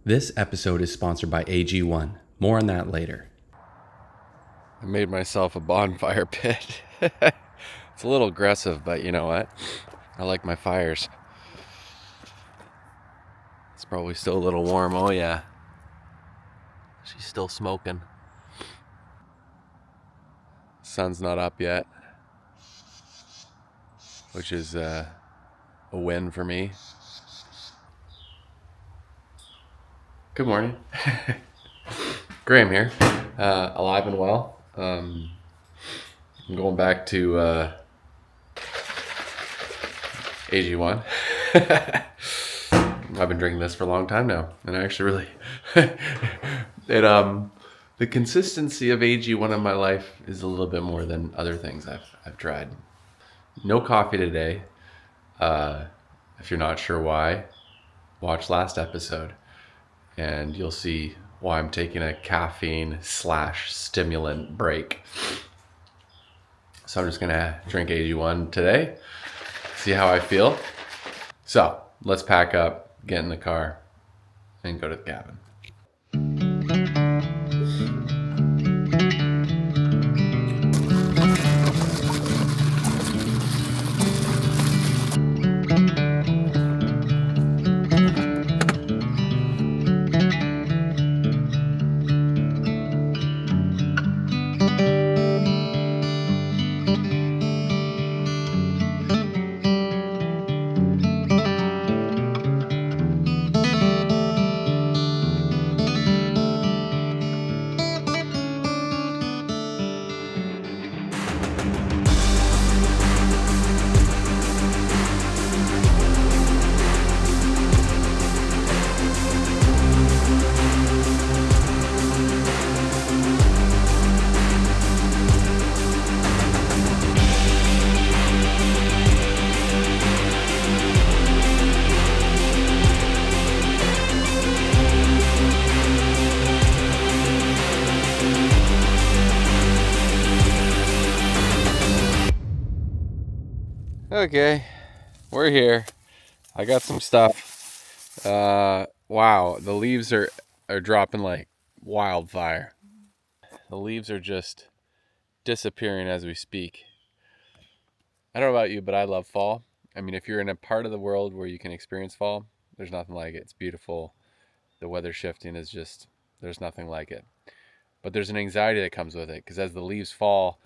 This episode is sponsored by AG1. More on that later. I made myself a bonfire pit. It's a little aggressive, but you know what? I like my fires. It's probably still a little warm. Oh yeah. She's still smoking. Sun's not up yet, which is a win for me. Good morning. Graham here, alive and well. I'm going back to AG1. I've been drinking this for a long time now, and I actually really the consistency of AG1 in my life is a little bit more than other things I've tried. No coffee today. If you're not sure why, watch last episode, and you'll see why I'm taking a caffeine/stimulant break. So I'm just gonna drink AG1 today, see how I feel. So let's pack up, get in the car, and go to the cabin. Okay, we're here. I got some stuff. Wow, the leaves are dropping like wildfire. The leaves are just disappearing as we speak. I don't know about you, but I love fall. I mean, if you're in a part of the world where you can experience fall, there's nothing like it. It's beautiful. The weather shifting is just, there's nothing like it. But there's an anxiety that comes with it, because as the leaves fall,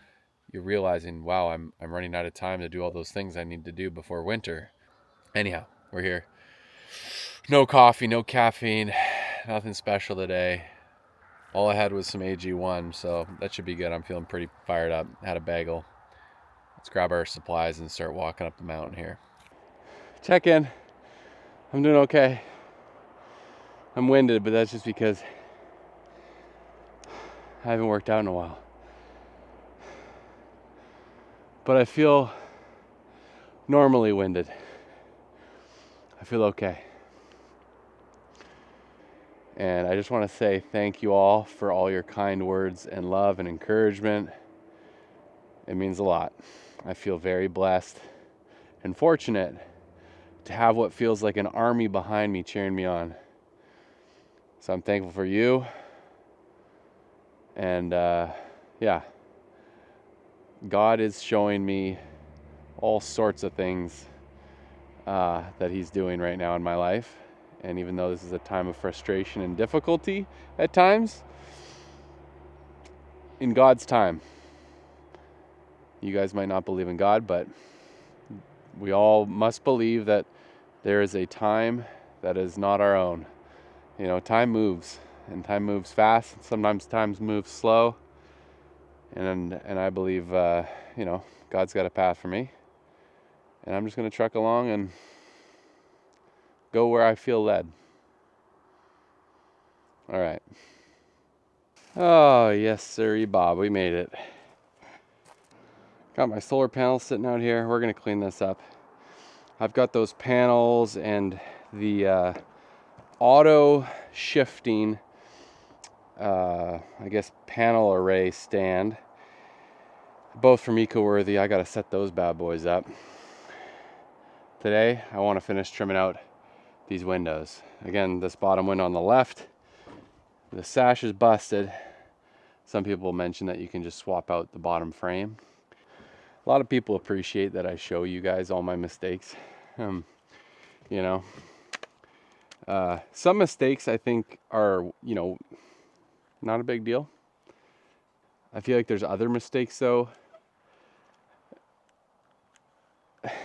you're realizing, wow, I'm running out of time to do all those things I need to do before winter. Anyhow, we're here. No coffee, no caffeine, nothing special today. All I had was some AG1, so that should be good. I'm feeling pretty fired up. Had a bagel. Let's grab our supplies and start walking up the mountain here. Check in. I'm doing okay. I'm winded, but that's just because I haven't worked out in a while. But I feel normally winded. I feel okay. And I just want to say thank you all for all your kind words and love and encouragement. It means a lot. I feel very blessed and fortunate to have what feels like an army behind me cheering me on. So I'm thankful for you. And yeah, God is showing me all sorts of things that He's doing right now in my life. And even though this is a time of frustration and difficulty at times, in God's time, you guys might not believe in God, but we all must believe that there is a time that is not our own. You know, time moves, and time moves fast. Sometimes time moves slow. And I believe, you know, God's got a path for me. And I'm just going to truck along and go where I feel led. All right. Oh, yes, sir, Bob. We made it. Got my solar panels sitting out here. We're going to clean this up. I've got those panels and the auto shifting, I guess, panel array stand. Both from EcoWorthy. I got to set those bad boys up. Today, I want to finish trimming out these windows. Again, this bottom window on the left, the sash is busted. Some people mention that you can just swap out the bottom frame. A lot of people appreciate that I show you guys all my mistakes. You know, some mistakes I think are, you know, not a big deal. I feel like there's other mistakes though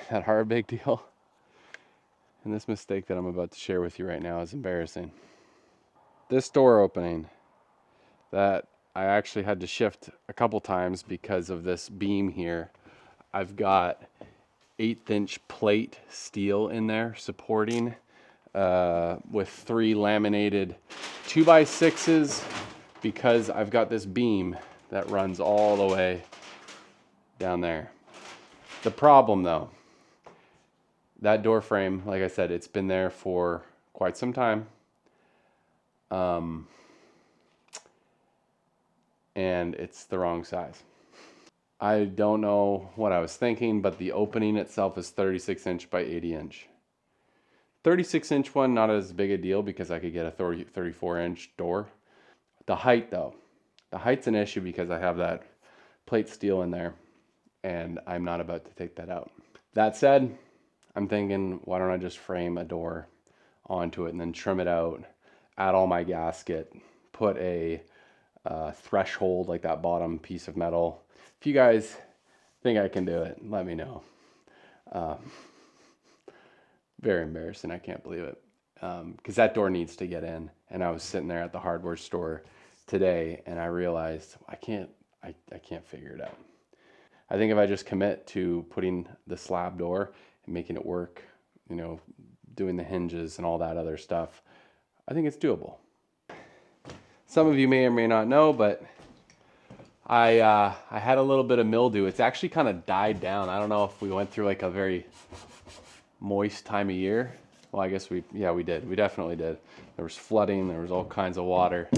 that are a big deal. And this mistake that I'm about to share with you right now is embarrassing. This door opening that I actually had to shift a couple times because of this beam here. I've got 1/8 plate steel in there supporting with 3 laminated 2x6s because I've got this beam that runs all the way down there. The problem though, that door frame, like I said, it's been there for quite some time. And it's the wrong size. I don't know what I was thinking, but the opening itself is 36 inch by 80 inch. 36 inch one, not as big a deal because I could get a 34 inch door. The height though, the height's an issue because I have that plate steel in there and I'm not about to take that out. That said, I'm thinking, why don't I just frame a door onto it and then trim it out, add all my gasket, put a threshold like that bottom piece of metal. If you guys think I can do it, let me know. Very embarrassing, I can't believe it. Because that door needs to get in. And I was sitting there at the hardware store today and I realized I can't figure it out. I think if I just commit to putting the slab door and making it work, you know, doing the hinges and all that other stuff, I think it's doable. Some of you may or may not know, but I had a little bit of mildew. It's actually kind of died down. I don't know if we went through like a very moist time of year. Well, I guess we did. We definitely did. There was flooding, there was all kinds of water.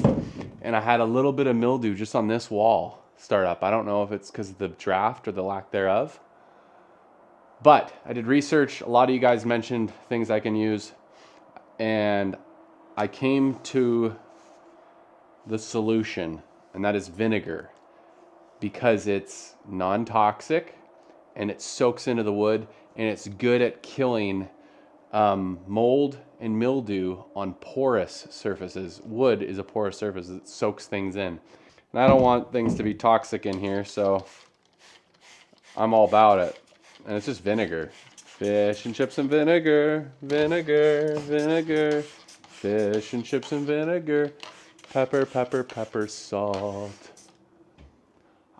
And I had a little bit of mildew just on this wall start up. I don't know if it's because of the draft or the lack thereof. But I did research. A lot of you guys mentioned things I can use. And I came to the solution, and that is vinegar, because it's non-toxic and it soaks into the wood and it's good at killing mold and mildew on porous surfaces. Wood is a porous surface, it soaks things in. And I don't want things to be toxic in here, so I'm all about it. And it's just vinegar. Fish and chips and vinegar, vinegar, vinegar. Fish and chips and vinegar. Pepper, pepper, pepper, salt.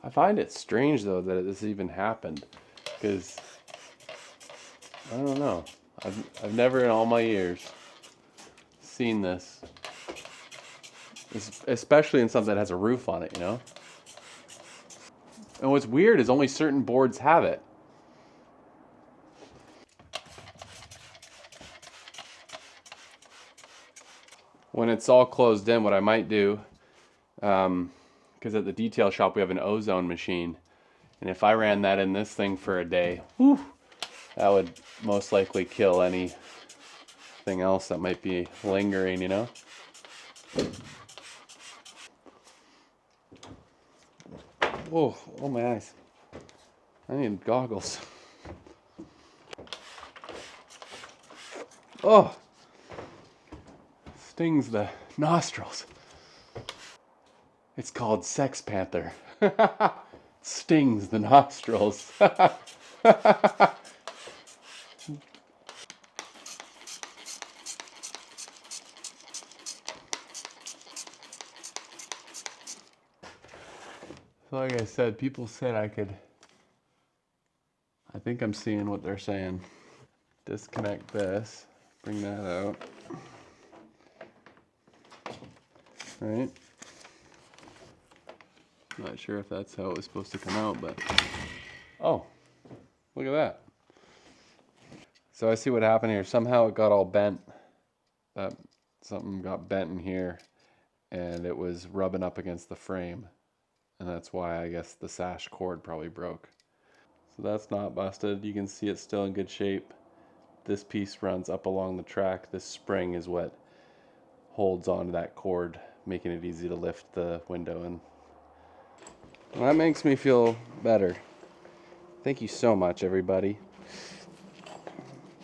I find it strange though that this even happened, because I don't know. I've never in all my years seen this, especially in something that has a roof on it, you know. And what's weird is only certain boards have it. When it's all closed in, what I might do, because at the detail shop we have an ozone machine, and if I ran that in this thing for a day, whew, that would most likely kill anything else that might be lingering, you know. Whoa, oh my eyes. I need goggles. Oh, stings the nostrils. It's called Sex Panther. Stings the nostrils. Like I said, people said I could. I think I'm seeing what they're saying. Disconnect this, bring that out. Right? Not sure if that's how it was supposed to come out, but oh, look at that. So I see what happened here. Somehow it got all bent. Something got bent in here, and it was rubbing up against the frame. And that's why I guess the sash cord probably broke. So that's not busted. You can see it's still in good shape. this piece runs up along the track. This spring is what holds onto that cord, making it easy to lift the window, and that makes me feel better. Thank you so much, everybody,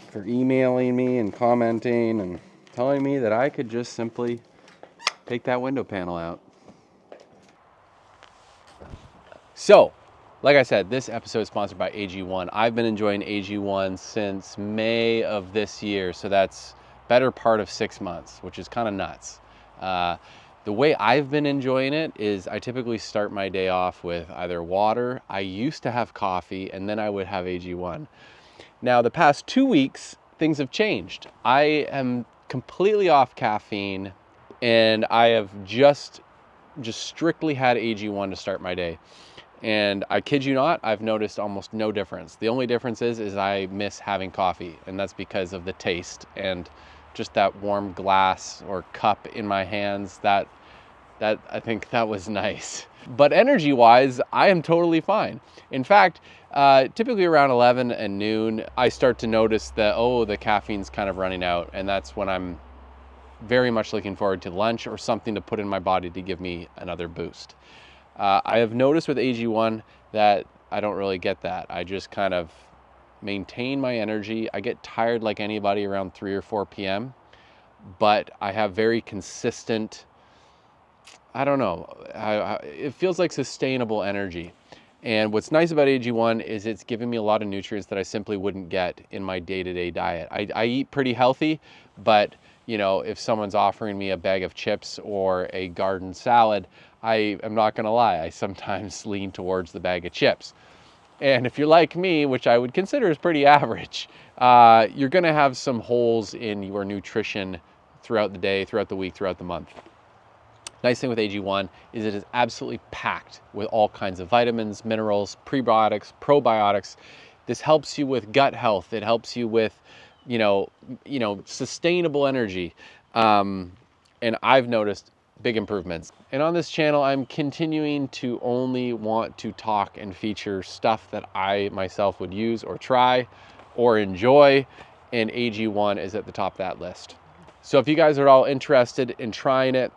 for emailing me and commenting and telling me that I could just simply take that window panel out. So, like I said, this episode is sponsored by AG1. I've been enjoying AG1 since May of this year, so that's better part of 6 months, which is kind of nuts. The way I've been enjoying it is I typically start my day off with either water. I used to have coffee, and then I would have AG1. Now, the past 2 weeks, things have changed. I am completely off caffeine, and I have just strictly had AG1 to start my day. And I kid you not, I've noticed almost no difference. The only difference is I miss having coffee, and that's because of the taste and just that warm glass or cup in my hands. That I think that was nice. But energy-wise, I am totally fine. In fact, typically around 11 and noon, I start to notice that, the caffeine's kind of running out, and that's when I'm very much looking forward to lunch or something to put in my body to give me another boost. I have noticed with AG1 that I don't really get that. I just kind of maintain my energy. I get tired like anybody around 3 or 4 p.m., but I have very consistent, I don't know, it feels like sustainable energy. And what's nice about AG1 is it's giving me a lot of nutrients that I simply wouldn't get in my day-to-day diet. I eat pretty healthy, but if someone's offering me a bag of chips or a garden salad, I am not gonna lie, I sometimes lean towards the bag of chips. And if you're like me, which I would consider is pretty average, you're gonna have some holes in your nutrition throughout the day, throughout the week, throughout the month. Nice thing with AG1 is it is absolutely packed with all kinds of vitamins, minerals, prebiotics, probiotics. This helps you with gut health. It helps you with, sustainable energy. And I've noticed big improvements. And on this channel, I'm continuing to only want to talk and feature stuff that I myself would use or try or enjoy, and AG1 is at the top of that list. So if you guys are all interested in trying it,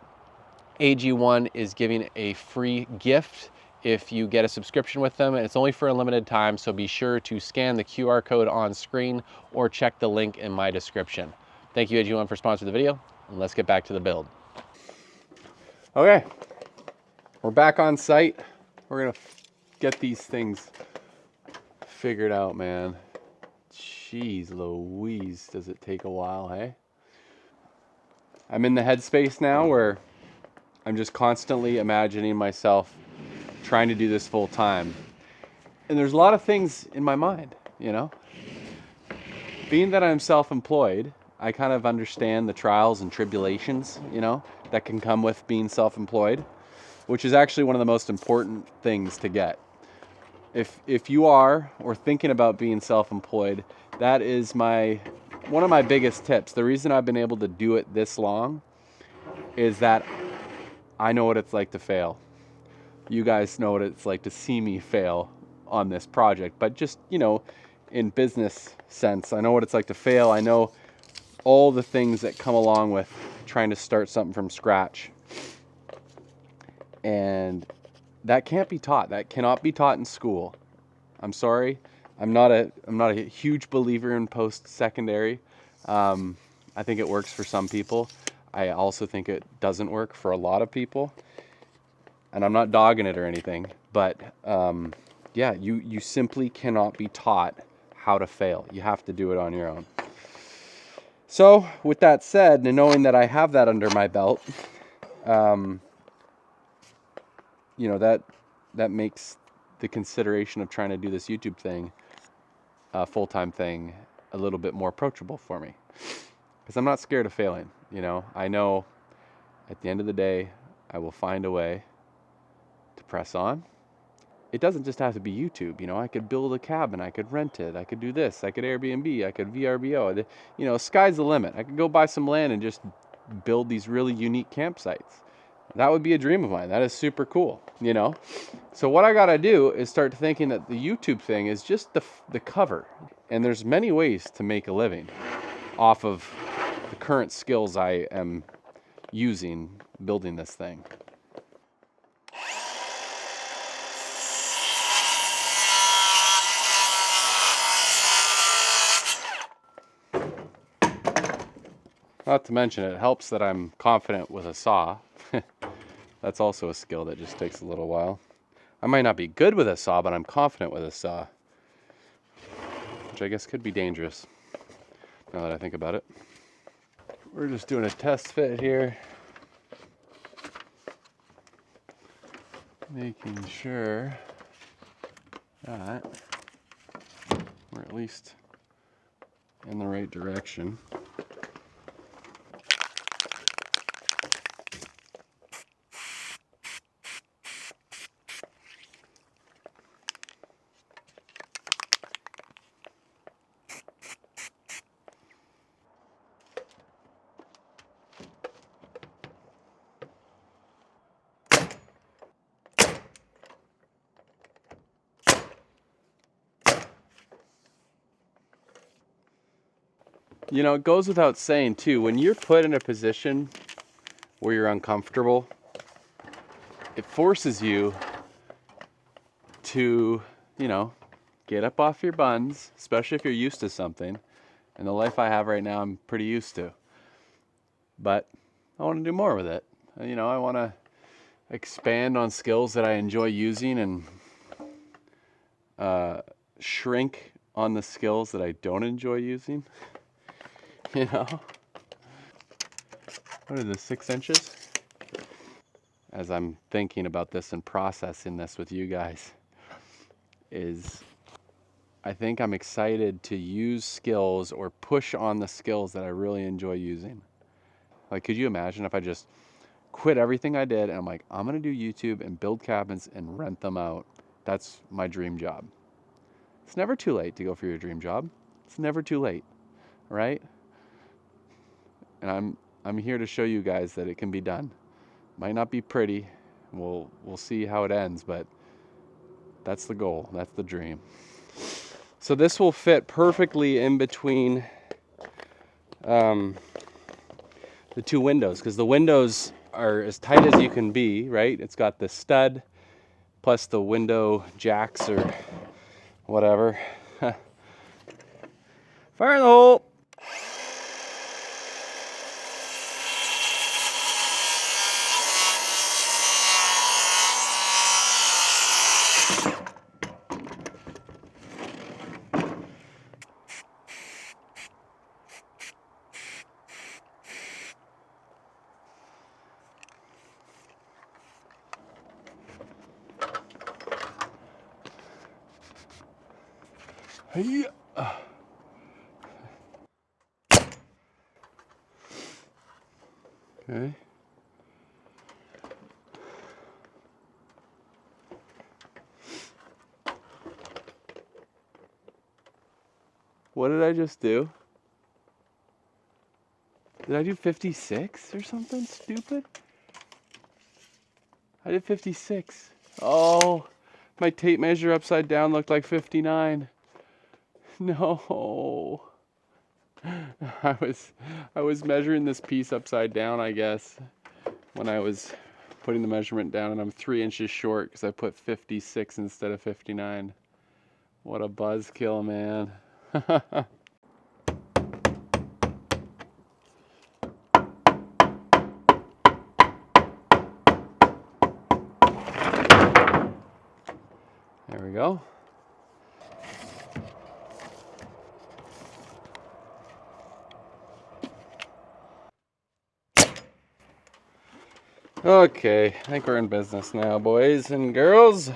AG1 is giving a free gift if you get a subscription with them, and it's only for a limited time, so be sure to scan the QR code on screen or check the link in my description. Thank you, AG1, for sponsoring the video, and let's get back to the build. Okay, we're back on site. We're gonna get these things figured out, man. Jeez Louise, does it take a while, hey? I'm in the headspace now where I'm just constantly imagining myself trying to do this full time. And there's a lot of things in my mind, Being that I'm self-employed, I kind of understand the trials and tribulations, that can come with being self-employed, which is actually one of the most important things to get. If you are or thinking about being self-employed, that is one of my biggest tips. The reason I've been able to do it this long is that I know what it's like to fail. You guys know what it's like to see me fail on this project, but just, in business sense, I know what it's like to fail. I know all the things that come along with trying to start something from scratch. And that can't be taught. That cannot be taught in school. I'm sorry. I'm not a huge believer in post-secondary. I think it works for some people. I also think it doesn't work for a lot of people. And I'm not dogging it or anything, but you simply cannot be taught how to fail. You have to do it on your own. So with that said, and knowing that I have that under my belt, that makes the consideration of trying to do this YouTube thing, a full-time thing, a little bit more approachable for me. Because I'm not scared of failing, I know at the end of the day, I will find a way to press on. It doesn't just have to be YouTube, I could build a cabin, I could rent it, I could do this, I could Airbnb, I could VRBO, sky's the limit. I could go buy some land and just build these really unique campsites. That would be a dream of mine. That is super cool, So what I gotta do is start thinking that the YouTube thing is just the cover. And there's many ways to make a living off of the current skills I am using building this thing. Not to mention, it helps that I'm confident with a saw. That's also a skill that just takes a little while. I might not be good with a saw, but I'm confident with a saw, which I guess could be dangerous now that I think about it. We're just doing a test fit here, making sure that we're at least in the right direction. You know, it goes without saying too, when you're put in a position where you're uncomfortable, it forces you to, you know, get up off your buns, especially if you're used to something. And the life I have right now, I'm pretty used to. But I want to do more with it. You know, I want to expand on skills that I enjoy using and shrink on the skills that I don't enjoy using. You know? What is this, 6 inches? As I'm thinking about this and processing this with you guys, is I think I'm excited to use skills or push on the skills that I really enjoy using. Like, could you imagine if I just quit everything I did and I'm like, I'm gonna do YouTube and build cabins and rent them out. That's my dream job. It's never too late to go for your dream job. It's never too late, right? And I'm here to show you guys that it can be done. Might not be pretty. We'll see how it ends, but that's the goal. That's the dream. So this will fit perfectly in between the 2 windows, because the windows are as tight as you can be, right? It's got the stud plus the window jacks or whatever. Fire in the hole! Hey. Okay. What did I just do? Did I do 56 or something stupid? I did 56. Oh, my tape measure upside down looked like 59. No. I was measuring this piece upside down, I guess, when I was putting the measurement down, and I'm 3 inches short because I put 56 instead of 59. What a buzzkill, man. There we go. Okay, I think we're in business now, boys and girls.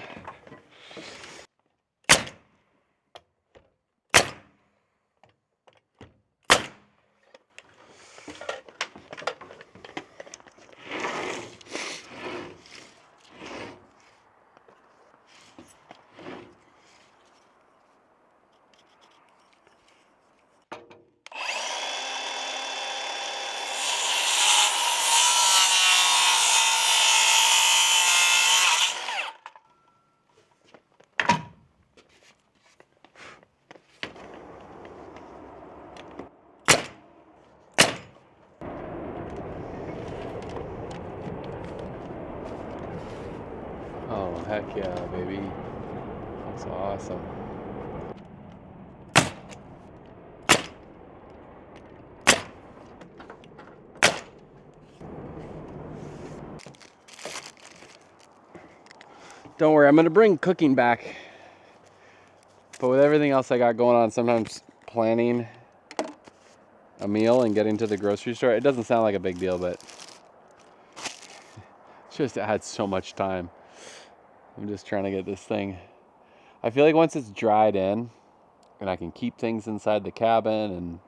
heck yeah, baby. That's awesome. Don't worry, I'm gonna bring cooking back. But with everything else I got going on, sometimes planning a meal and getting to the grocery store, it doesn't sound like a big deal, but it's just it had so much time. I'm just trying to get this thing. I feel like once it's dried in and I can keep things inside the cabin and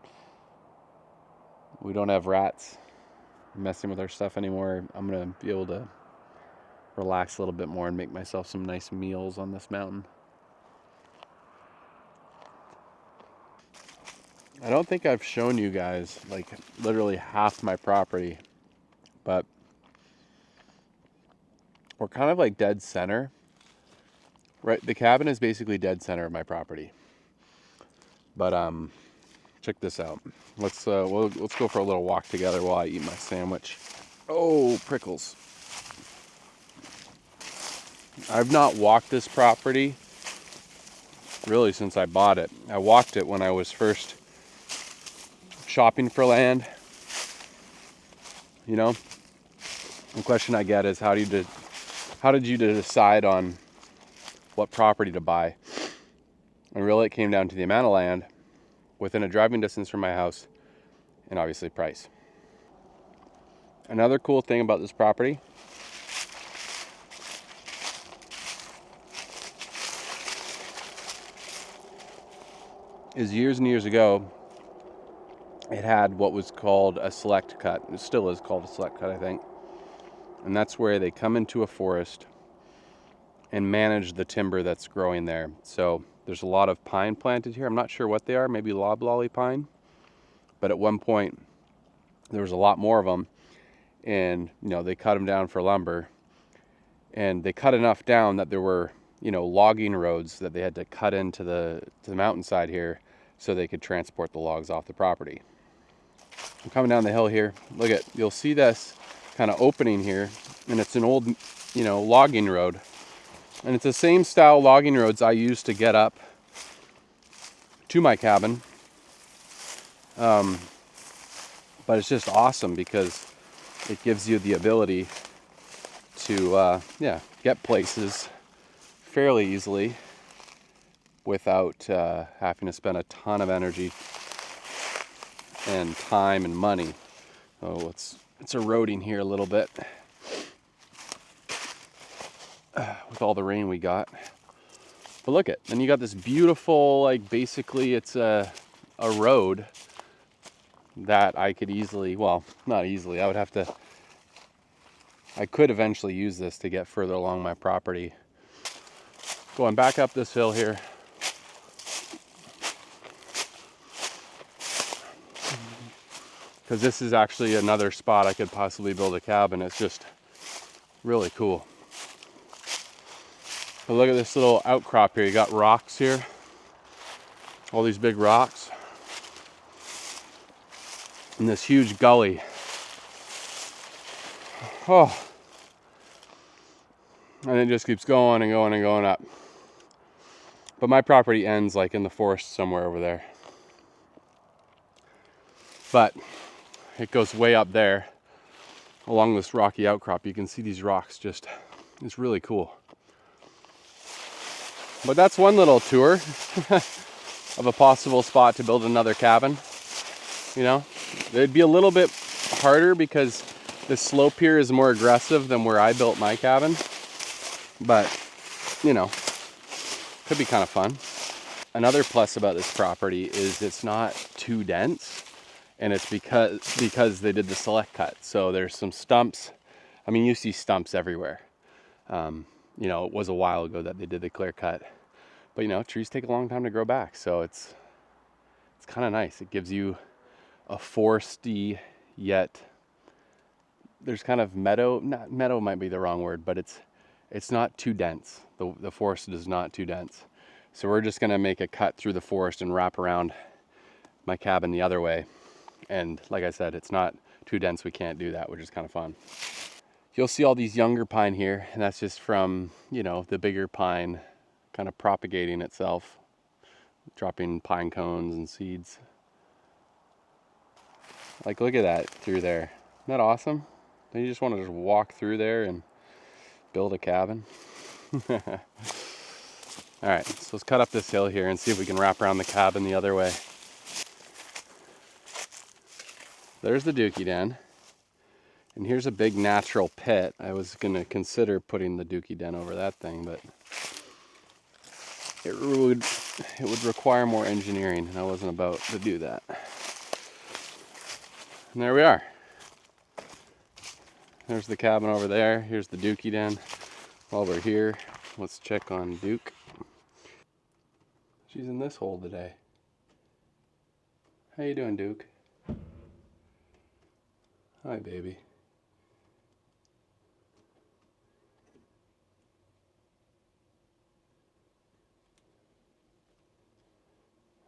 we don't have rats messing with our stuff anymore, I'm gonna be able to relax a little bit more and make myself some nice meals on this mountain. I don't think I've shown you guys like literally half my property, but we're kind of like dead center. Right, the cabin is basically dead center of my property. But check this out. Let's go for a little walk together while I eat my sandwich. Oh, prickles. I've not walked this property really since I bought it. I walked it when I was first shopping for land. You know, the question I get is how did you decide on what property to buy? And really it came down to the amount of land within a driving distance from my house and obviously price. Another cool thing about this property is years and years ago, it had what was called a select cut. It still is called a select cut, I think. And that's where they come into a forest and manage the timber that's growing there. So there's a lot of pine planted here. I'm not sure what they are, maybe loblolly pine. But at one point, there was a lot more of them. And, you know, they cut them down for lumber. And they cut enough down that there were, you know, logging roads that they had to cut into the mountainside here so they could transport the logs off the property. I'm coming down the hill here. Look at, you'll see this kind of opening here, and it's an old, you know, logging road. And it's the same style logging roads I used to get up to my cabin. But it's just awesome because it gives you the ability to, get places fairly easily without having to spend a ton of energy and time and money. Oh, it's eroding here a little bit with all the rain we got. But look at, then you got this beautiful, like basically it's a road that I could easily, well, not easily, I could eventually use this to get further along my property. Going back up this hill here. Because this is actually another spot I could possibly build a cabin. It's just really cool. But look at this little outcrop here. You got rocks here. All these big rocks. And this huge gully. Oh. And it just keeps going and going and going up. But my property ends like in the forest somewhere over there. But it goes way up there along this rocky outcrop. You can see these rocks just, it's really cool. But that's one little tour of a possible spot to build another cabin. You know, it'd be a little bit harder because the slope here is more aggressive than where I built my cabin. But, you know, could be kind of fun. Another plus about this property is it's not too dense. And it's because they did the select cut. So there's some stumps. I mean, you see stumps everywhere. You know, it was a while ago that they did the clear cut. But, you know, trees take a long time to grow back. So it's kind of nice. It gives you a foresty, yet there's kind of meadow. Not meadow might be the wrong word, but it's not too dense. The forest is not too dense. So we're just going to make a cut through the forest and wrap around my cabin the other way. And like I said, it's not too dense. We can't do that, which is kind of fun. you'll see all these younger pine here, and that's just from, you know, the bigger pine kind of propagating itself, dropping pine cones and seeds. Like, look at that through there. Isn't that awesome? Don't you just want to just walk through there and build a cabin? All right, so let's cut up this hill here and see if we can wrap around the cabin the other way. There's the dookie den. And here's a big natural pit. I was gonna consider putting the dookie den over that thing, but it would require more engineering, and I wasn't about to do that. And there we are. There's the cabin over there. Here's the dookie den. While we're here, let's check on Duke. She's in this hole today. How you doing, Duke? Hi, baby.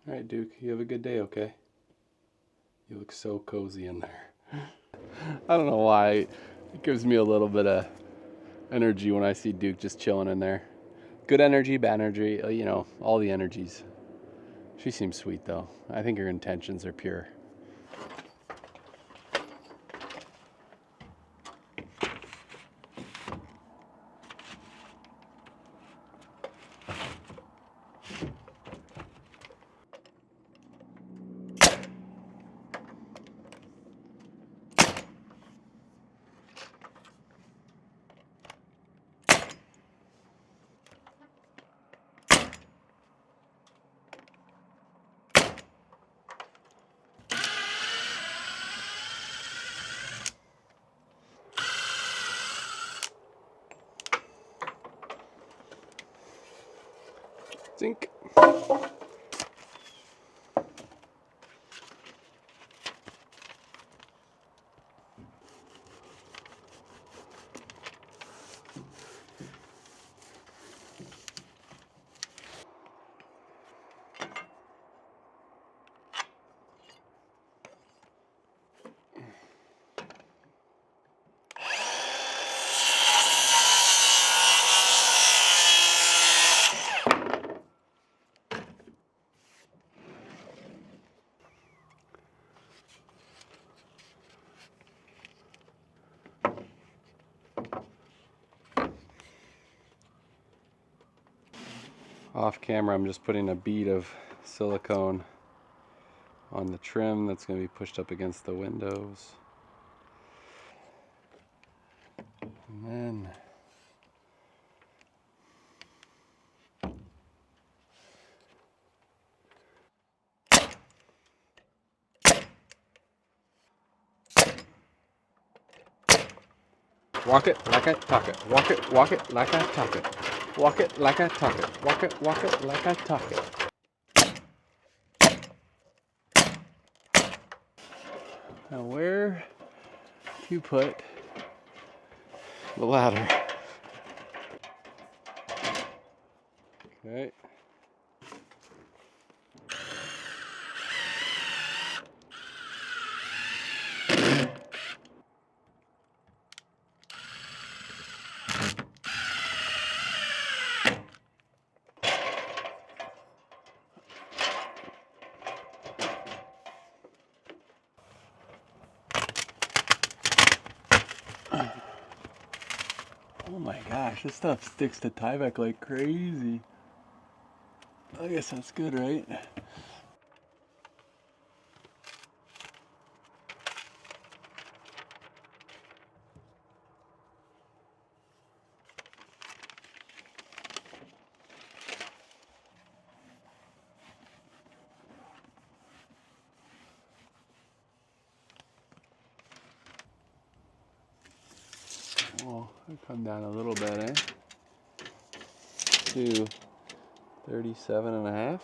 All right, Duke, you have a good day, okay? You look so cozy in there. I don't know why. It gives me a little bit of energy when I see Duke just chilling in there. Good energy, bad energy, you know, all the energies. She seems sweet though. I think her intentions are pure. Zink. Off camera, I'm just putting a bead of silicone on the trim that's going to be pushed up against the windows. And then walk it like I talk it. Walk it like I talk it. Walk it like I talk it. Walk it like I talk it. Now where do you put the ladder? Okay. Oh my gosh, this stuff sticks to Tyvek like crazy. I guess that's good, right? Well, I'll come down a little bit, eh? To 37.5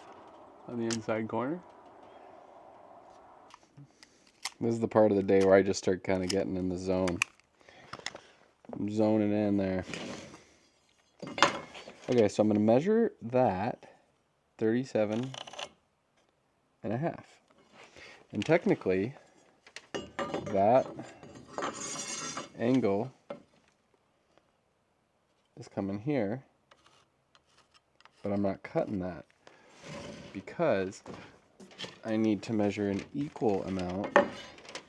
on the inside corner. This is the part of the day where I just start kind of getting in the zone. I'm zoning in there. Okay, so I'm going to measure that 37.5. And technically, that angle is coming here, but I'm not cutting that because I need to measure an equal amount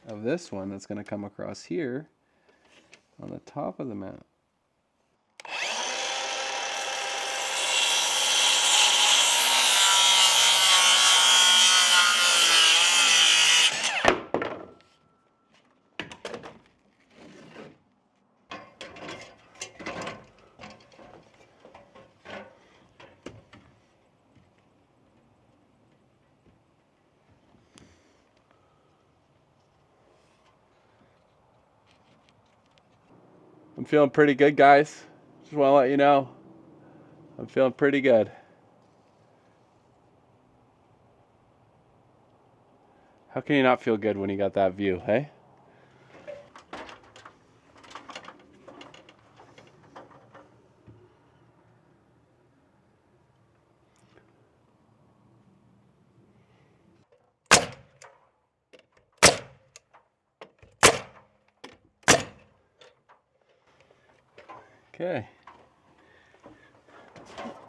of this one that's going to come across here on the top of the mount. I'm feeling pretty good, guys. Just want to let you know, I'm feeling pretty good. How can you not feel good when you got that view, hey? Okay.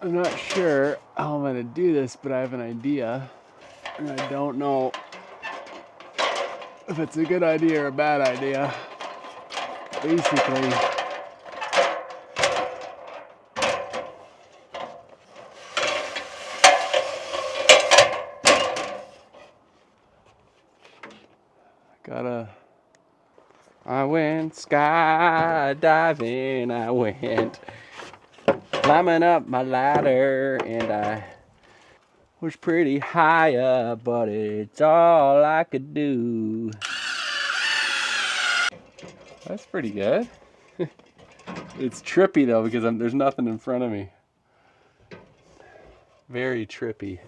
I'm not sure how I'm gonna do this, but I have an idea. And I don't know if it's a good idea or a bad idea. Basically, I went skydiving, I went climbing up my ladder, and I was pretty high up, but it's all I could do. That's pretty good. It's trippy though, because there's nothing in front of me. Very trippy.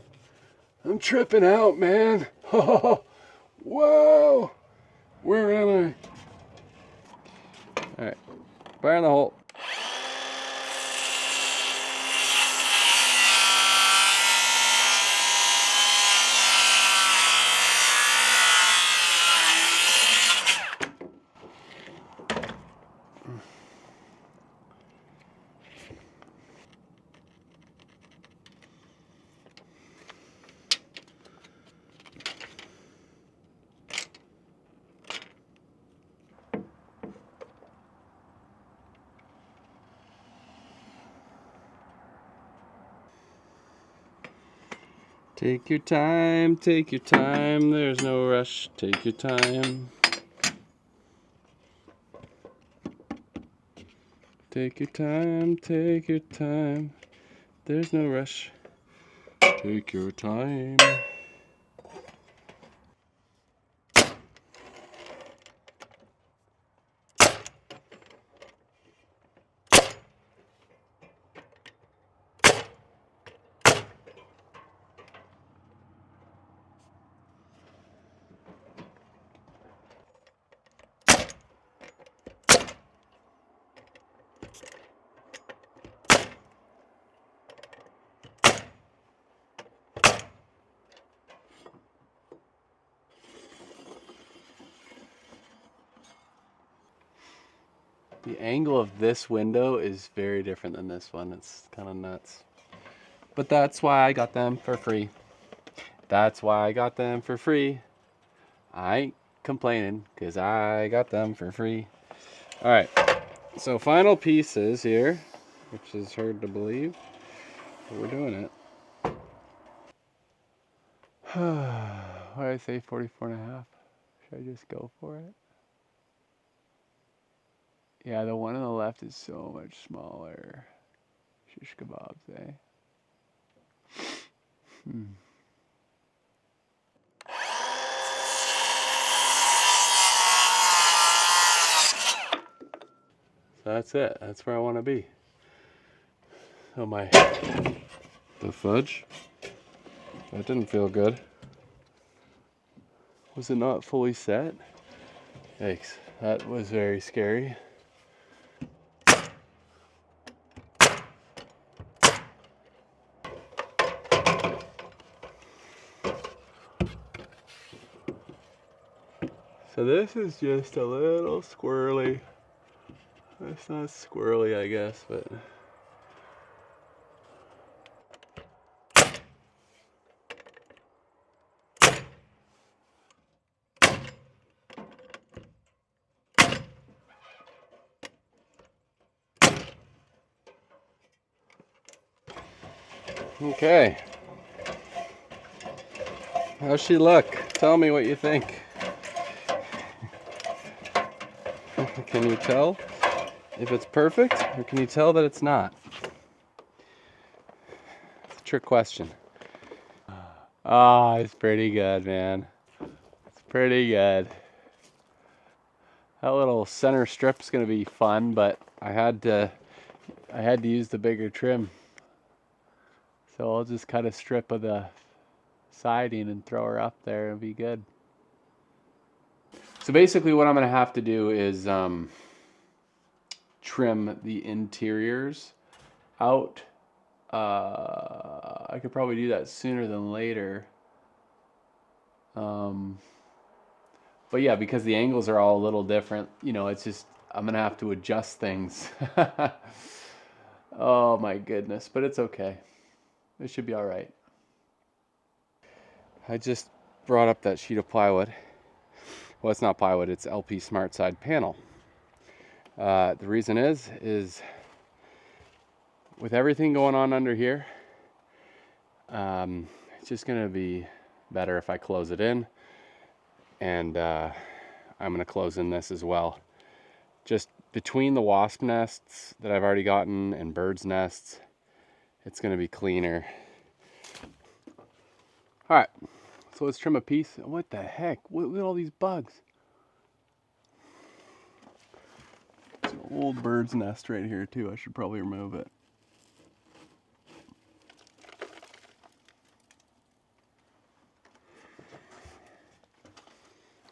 I'm tripping out, man. Whoa! Where am I? Alright, fire in the hole. Take your time, there's no rush, take your time. Take your time, there's no rush, take your time. The angle of this window is very different than this one. It's kind of nuts. But that's why I got them for free. That's why I got them for free. I ain't complaining because I got them for free. All right, so final pieces here, which is hard to believe, but we're doing it. What did I say, 44 and a half? Should I just go for it? Yeah, the one on the left is so much smaller. Shish kebabs, eh? So that's it. That's where I want to be. Oh my. The fudge? That didn't feel good. Was it not fully set? Yikes. That was very scary. So this is just a little squirrely. It's not squirrely, I guess, but Okay. How's she look? Tell me what you think. Can you tell if it's perfect, or can you tell that it's not? It's a trick question. Ah, it's pretty good, man. It's pretty good. That little center strip's gonna be fun, but I had to use the bigger trim. So I'll just cut a strip of the siding and throw her up there and be good. So basically what I'm gonna have to do is trim the interiors out. I could probably do that sooner than later. But yeah, because the angles are all a little different, you know, it's just, I'm gonna have to adjust things. Oh my goodness, but it's okay. It should be all right. I just brought up that sheet of plywood. Well, it's not plywood, it's LP Smart Side panel. The reason is with everything going on under here, it's just gonna be better if I close it in, and I'm gonna close in this as well. Just between the wasp nests that I've already gotten and birds nests, it's gonna be cleaner. All right, so let's trim a piece. What the heck? Look at all these bugs. It's an old bird's nest right here too. I should probably remove it.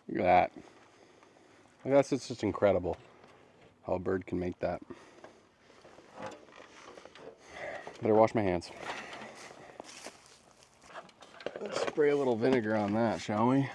Look at that. Like, that's just incredible how a bird can make that. Better wash my hands. Let's spray a little vinegar on that, shall we?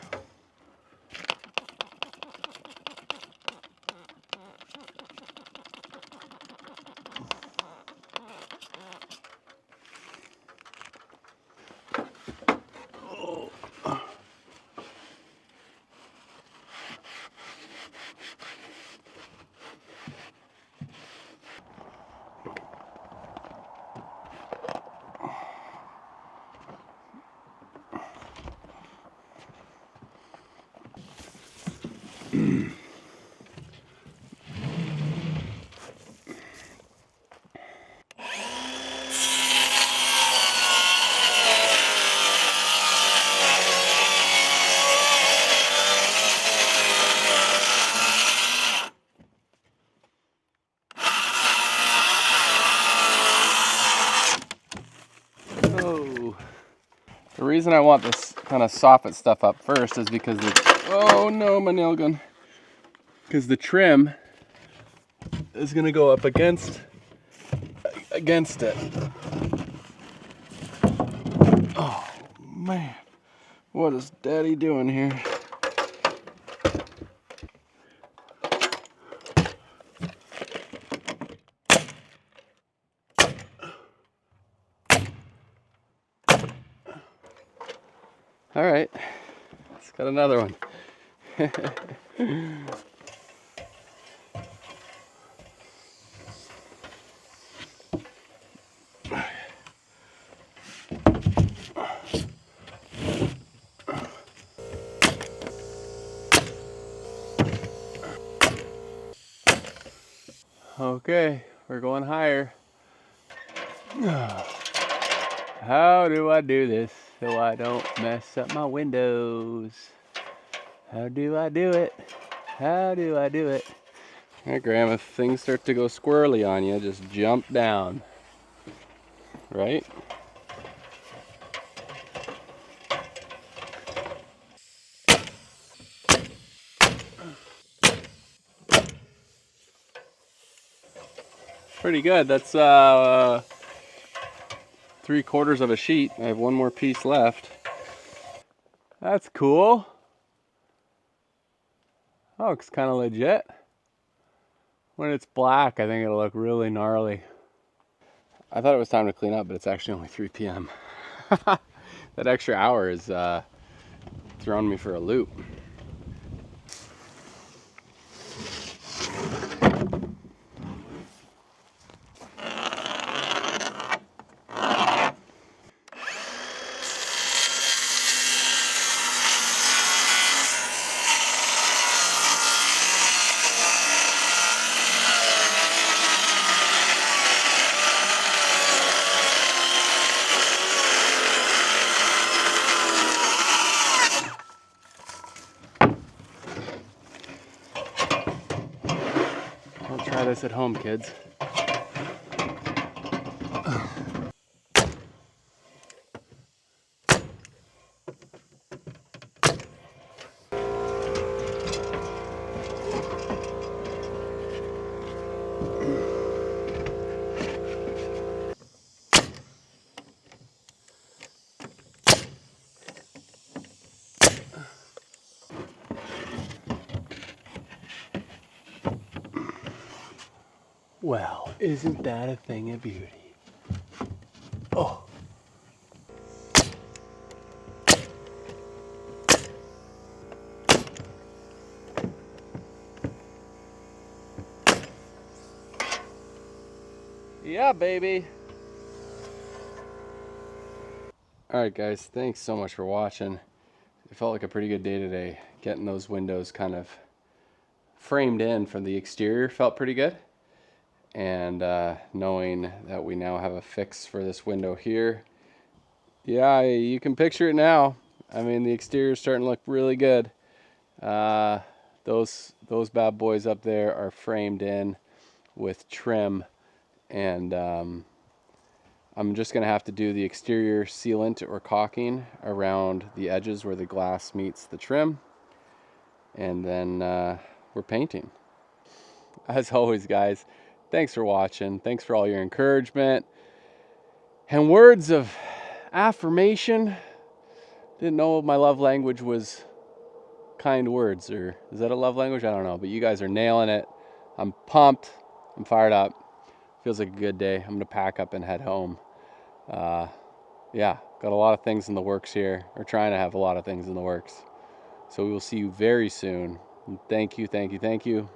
Oh. The reason I want this kind of soffit stuff up first is because oh no, my nail gun. Because the trim is gonna go up against it. Oh man, what is Daddy doing here? All right, let's got another one. Okay, we're going higher. How do I do this so I don't mess up my windows? How do I do it? How do I do it? Hey, Graham, if things start to go squirrely on you, just jump down. Right? Pretty good. That's 3/4 of a sheet. I have one more piece left. That's cool. Oh, it's kind of legit. When it's black, I think it'll look really gnarly. I thought it was time to clean up, but it's actually only 3 p.m. That extra hour is throwing me for a loop. us at home, kids. Well, isn't that a thing of beauty? Oh. Yeah, baby. All right, guys, thanks so much for watching. It felt like a pretty good day today. Getting those windows kind of framed in from the exterior felt pretty good. And knowing that we now have a fix for this window here, yeah, you can picture it now. I mean, the exterior is starting to look really good. Those bad boys up there are framed in with trim, and I'm just gonna have to do the exterior sealant or caulking around the edges where the glass meets the trim, and then we're painting. As always, guys, thanks for watching. Thanks for all your encouragement and words of affirmation. Didn't know my love language was kind words, or is that a love language? I don't know, but you guys are nailing it. I'm pumped. I'm fired up. Feels like a good day. I'm gonna pack up and head home. Yeah, got a lot of things in the works here, or trying to have a lot of things in the works. So we will see you very soon. Thank you, thank you, thank you.